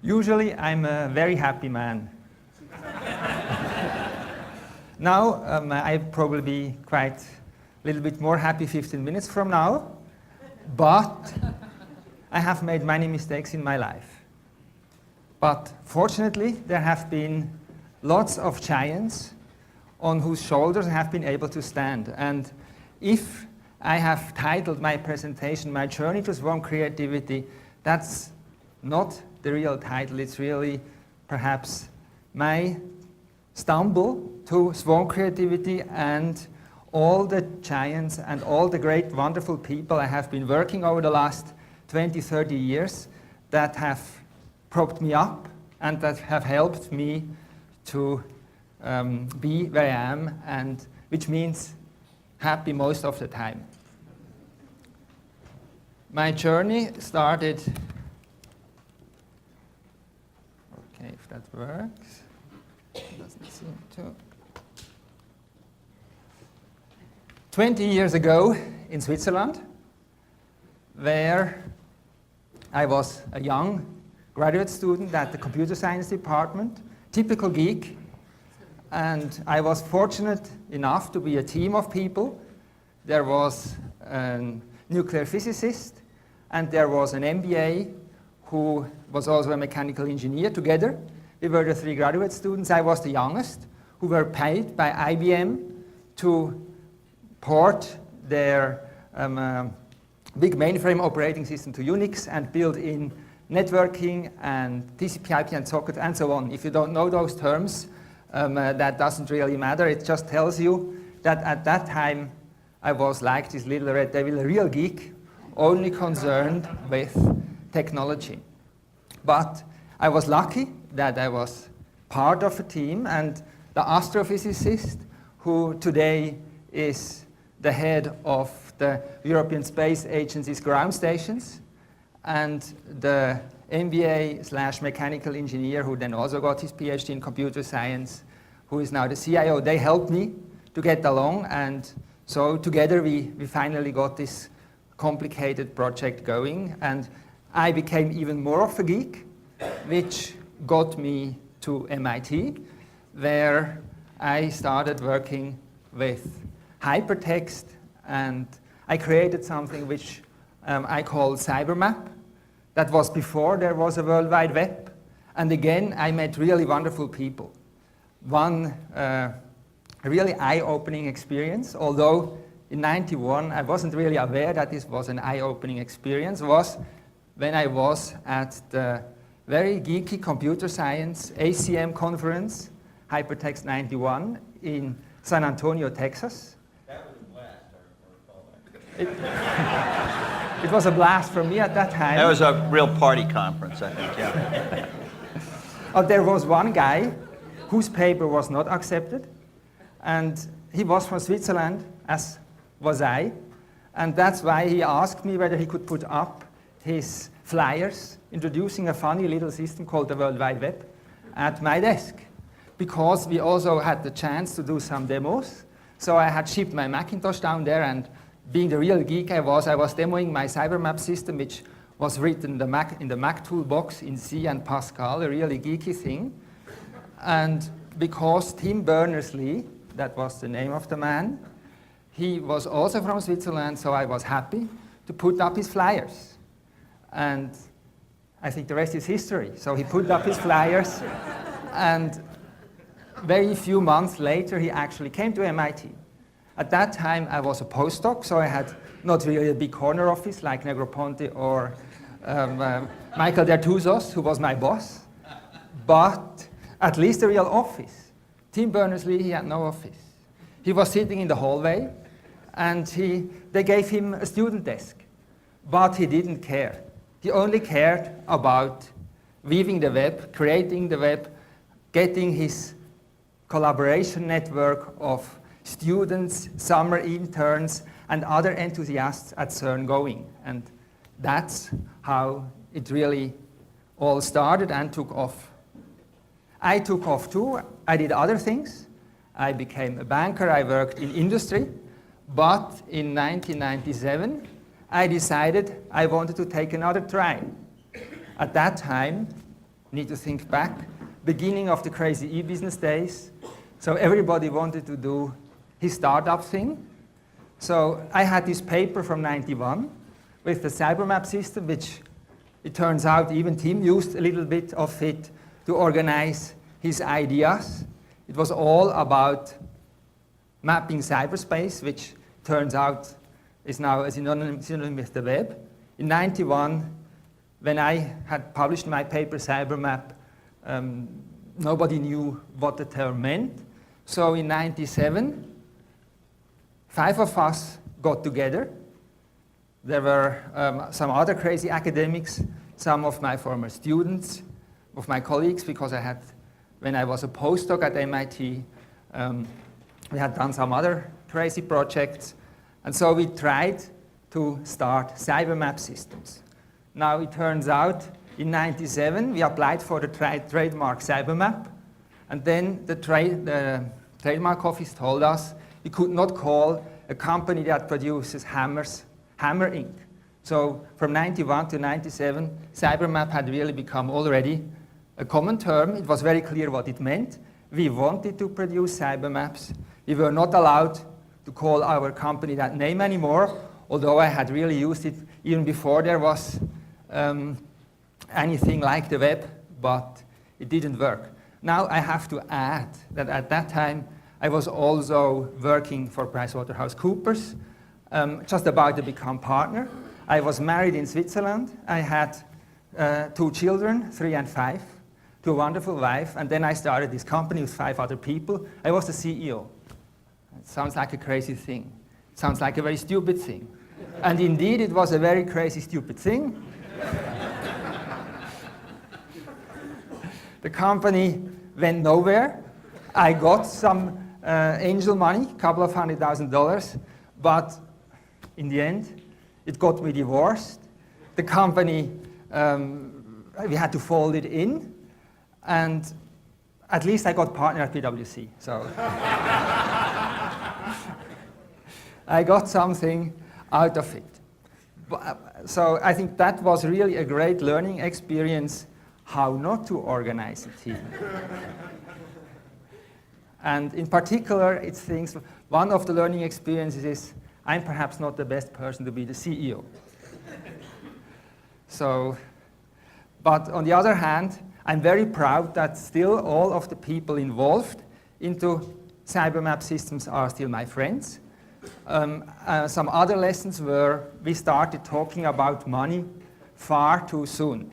Usually I'm a very happy man. Now I'll probably be quite a little bit more happy 15 minutes from now, but I have made many mistakes in my life. But fortunately, there have been lots of giants on whose shoulders I have been able to stand. And if I have titled my presentation, My Journey to Swarm Creativity, that's not the real title. It's really perhaps my stumble to swarm creativity and all the giants and all the great, wonderful people I have been working over the last 20, 30 years that have propped me up and that have helped me to be where I am, and which means happy most of the time. My journey started, okay, if that works, doesn't seem to. 20 years ago in Switzerland, where I was a young graduate student at the computer science department, typical geek, and I was fortunate enough to be a team of people. There was a nuclear physicist, and there was an MBA who was also a mechanical engineer. Together, we were the 3 graduate students. I was the youngest, who were paid by IBM to port their big mainframe operating system to Unix and build in networking and TCP/IP and socket and so on. If you don't know those terms, that doesn't really matter. It just tells you that at that time I was like this little red devil, a real geek, only concerned with technology. But I was lucky that I was part of a team, and the astrophysicist, who today is the head of the European Space Agency's ground stations, and the MBA/mechanical engineer who then also got his PhD in computer science, who is now the CIO, they helped me to get along, and so together we finally got this complicated project going, and I became even more of a geek, which got me to MIT, where I started working with hypertext, and I created something which I call CyberMap. That was before there was a World Wide Web. And again, I met really wonderful people. One really eye-opening experience, although in '91 I wasn't really aware that this was an eye-opening experience, was when I was at the very geeky computer science ACM conference, Hypertext 91, in San Antonio, Texas. That was a blast, I recall that. It was a blast for me at that time. That was a real party conference, I think, yeah. There was one guy whose paper was not accepted, and he was from Switzerland, as was I, and that's why he asked me whether he could put up his flyers introducing a funny little system called the World Wide Web at my desk, because we also had the chance to do some demos. So I had shipped my Macintosh down there, and being the real geek I was demoing my CyberMap system, which was written in the Mac toolbox in C and Pascal, a really geeky thing. And because Tim Berners-Lee, that was the name of the man, he was also from Switzerland, so I was happy to put up his flyers. And I think the rest is history. So he put up his flyers, and very few months later, he actually came to MIT. At that time, I was a postdoc, so I had not really a big corner office like Negroponte or Michael Dertouzos, who was my boss, but at least a real office. Tim Berners-Lee, he had no office. He was sitting in the hallway, and they gave him a student desk, but he didn't care. He only cared about weaving the web, creating the web, getting his collaboration network of students, summer interns, and other enthusiasts at CERN going. And that's how it really all started and took off. I took off too. I did other things. I became a banker. I worked in industry. But in 1997, I decided I wanted to take another try. At that time, need to think back, beginning of the crazy e-business days. So everybody wanted to do his startup thing. So I had this paper from '91 with the CyberMap system, which it turns out even Tim used a little bit of it to organize his ideas. It was all about mapping cyberspace, which turns out is now a synonym with the web. In '91, when I had published my paper CyberMap, nobody knew what the term meant. So in '97, 5 of us got together. There were some other crazy academics, some of my former students, of my colleagues, because when I was a postdoc at MIT, we had done some other crazy projects. And so we tried to start CyberMap Systems. Now it turns out in '97 we applied for the trademark CyberMap, and then the trademark office told us we could not call a company that produces hammers hammer ink. So from '91 to '97, CyberMap had really become already a common term. It was very clear what it meant. We wanted to produce cybermaps. We were not allowed to call our company that name anymore, although I had really used it even before there was anything like the web, but it didn't work. Now I have to add that at that time I was also working for PricewaterhouseCoopers, just about to become partner. I was married in Switzerland. I had 2 children, 3 and 5, to a wonderful wife, and then I started this company with 5 other people. I was the CEO. It sounds like a crazy thing. It sounds like a very stupid thing. And indeed, it was a very crazy, stupid thing. The company went nowhere. I got some angel money, a couple of $100,000, but in the end, it got me divorced. The company, we had to fold it in, and at least I got partner at PwC. So I got something out of it. So I think that was really a great learning experience, how not to organize a team. And in particular, it's things, one of the learning experiences is I'm perhaps not the best person to be the CEO. So, but on the other hand, I'm very proud that still all of the people involved into CyberMap Systems are still my friends. Some other lessons were we started talking about money far too soon,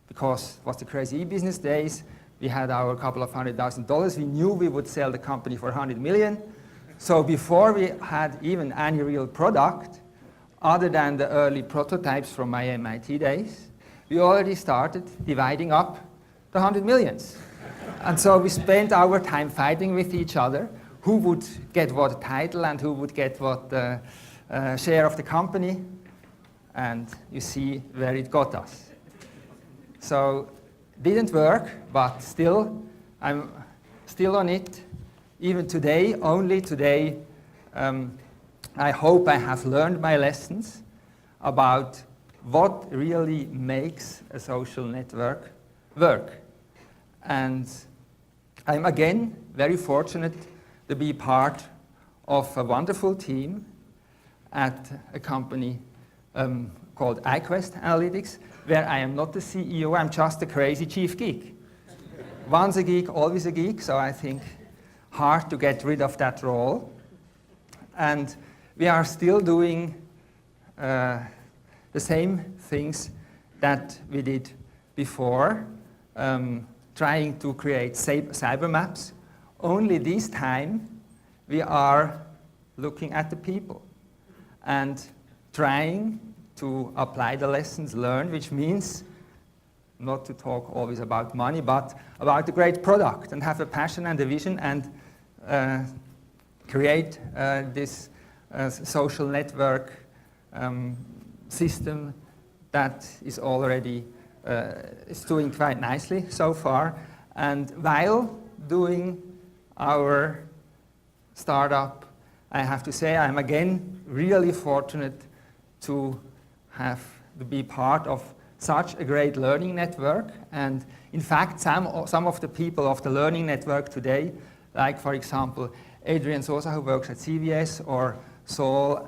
because it was the crazy e-business days. We had our couple of $100,000. We knew we would sell the company for 100 million. So before we had even any real product, other than the early prototypes from my MIT days, we already started dividing up the 100 millions. And so we spent our time fighting with each other, who would get what title and who would get what share of the company. And you see where it got us. So didn't work, but still, I'm still on it. Even today, only today, I hope I have learned my lessons about what really makes a social network work. And I'm again very fortunate to be part of a wonderful team at a company called iQuest Analytics, where I am not the CEO, I'm just a crazy chief geek. Once a geek, always a geek, so I think hard to get rid of that role. And we are still doing the same things that we did before, trying to create cyber maps. Only this time we are looking at the people and trying to apply the lessons learned, which means not to talk always about money, but about a great product and have a passion and a vision and create this social network system that is already is doing quite nicely so far. And while doing our startup, I have to say I'm again really fortunate to be part of such a great learning network. And in fact, some of the people of the learning network today, like for example, Adrian Sosa, who works at CVS, or Saul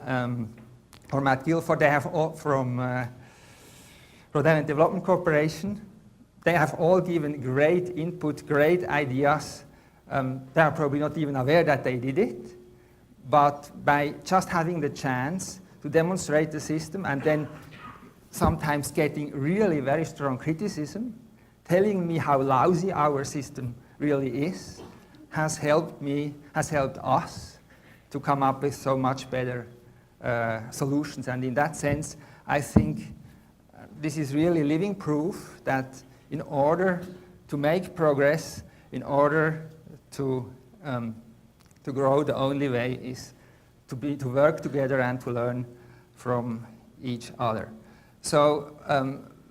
or Matt Guilford, they have all from Rhode Island Development Corporation. They have all given great input, great ideas. They are probably not even aware that they did it, but by just having the chance to demonstrate the system and then sometimes getting really very strong criticism, telling me how lousy our system really is, has helped us to come up with so much better solutions. And in that sense, I think this is really living proof that in order to make progress, in order to grow, the only way is to work together and to learn from each other. So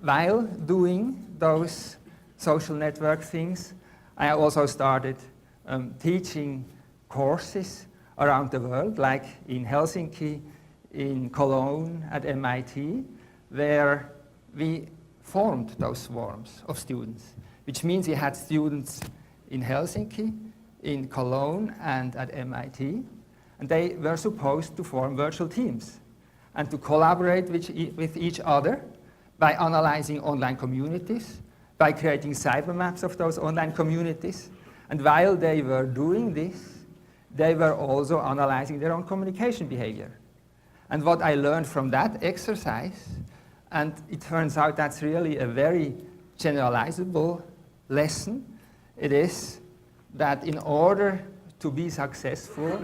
while doing those social network things, I also started teaching courses around the world, like in Helsinki, in Cologne, at MIT, where we formed those swarms of students, which means we had students in Helsinki, in Cologne, and at MIT, and they were supposed to form virtual teams and to collaborate with each other by analyzing online communities, by creating cyber maps of those online communities. And while they were doing this, they were also analyzing their own communication behavior. And what I learned from that exercise, and it turns out that's really a very generalizable lesson, it is that in order to be successful,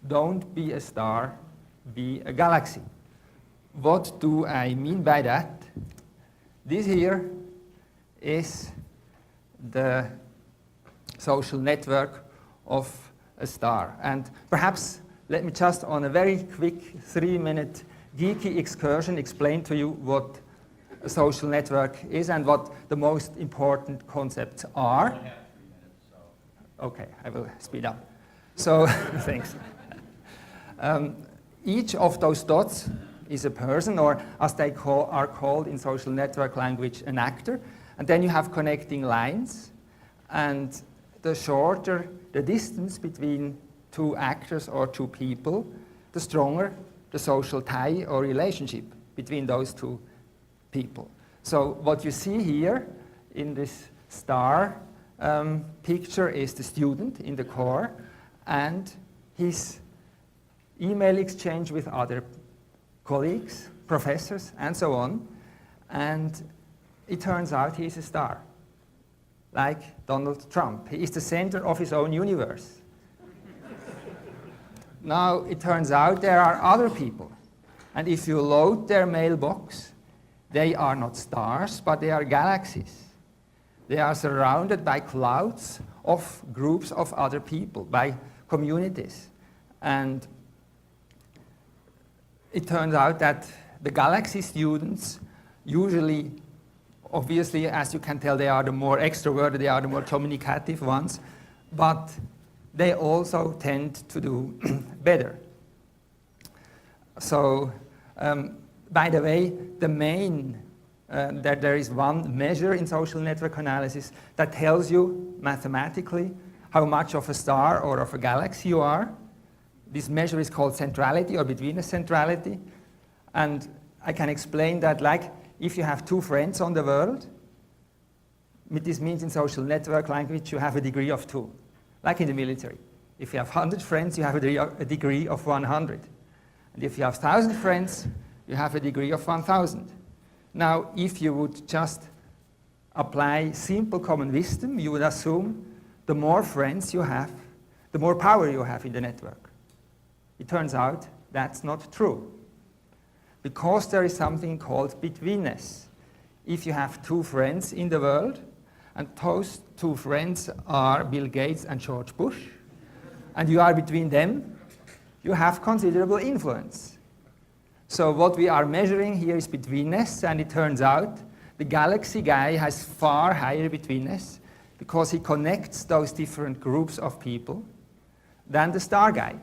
don't be a star, be a galaxy. What do I mean by that? This here is the social network of a star. And perhaps let me just on a very quick 3-minute geeky excursion explain to you what a social network is and what the most important concepts are. I only have 3 minutes, so. Okay, I will speed up. So, thanks. Each of those dots is a person, or as they are called in social network language, an actor. And then you have connecting lines. And the shorter the distance between two actors or two people, the stronger the social tie or relationship between those two people. So what you see here in this star picture is the student in the core and his email exchange with other colleagues, professors, and so on. And it turns out he is a star, like Donald Trump. He is the center of his own universe. Now, it turns out there are other people. And if you load their mailbox, they are not stars, but they are galaxies. They are surrounded by clouds of groups of other people, by communities. And it turns out that the galaxy students usually, obviously, as you can tell, they are the more extroverted, they are the more communicative ones, but they also tend to do better. So, by the way, the main, that there is one measure in social network analysis that tells you mathematically how much of a star or of a galaxy you are. This measure is called centrality or betweenness centrality. And I can explain that like if you have two friends on the world, this means in social network language you have a degree of 2. Like in the military. If you have 100 friends, you have a degree of 100. And if you have 1,000 friends, you have a degree of 1,000. Now, if you would just apply simple common wisdom, you would assume the more friends you have, the more power you have in the network. It turns out that's not true. Because there is something called betweenness. If you have 2 friends in the world, and those 2 friends are Bill Gates and George Bush, and you are between them, you have considerable influence. So what we are measuring here is betweenness, and it turns out the galaxy guy has far higher betweenness because he connects those different groups of people than the star guy.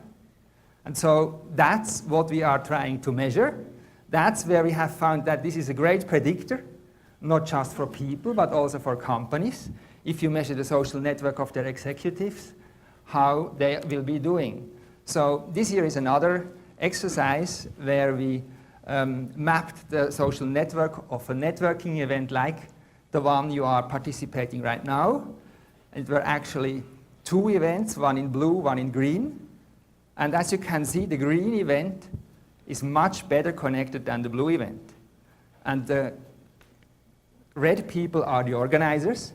And so that's what we are trying to measure. That's where we have found that this is a great predictor not just for people, but also for companies. If you measure the social network of their executives, how they will be doing. So this here is another exercise where we mapped the social network of a networking event like the one you are participating right now. It were actually 2 events, one in blue, one in green. And as you can see, the green event is much better connected than the blue event. And the red people are the organizers.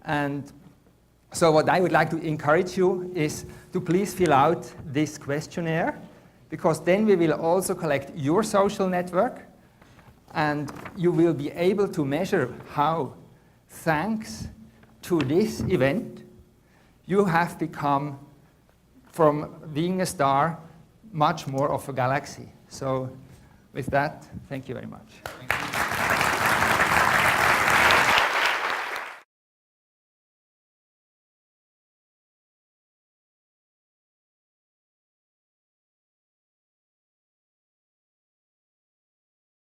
And so what I would like to encourage you is to please fill out this questionnaire, because then we will also collect your social network, and you will be able to measure how, thanks to this event, you have become, from being a star, much more of a galaxy. So with that, thank you very much. Thank you.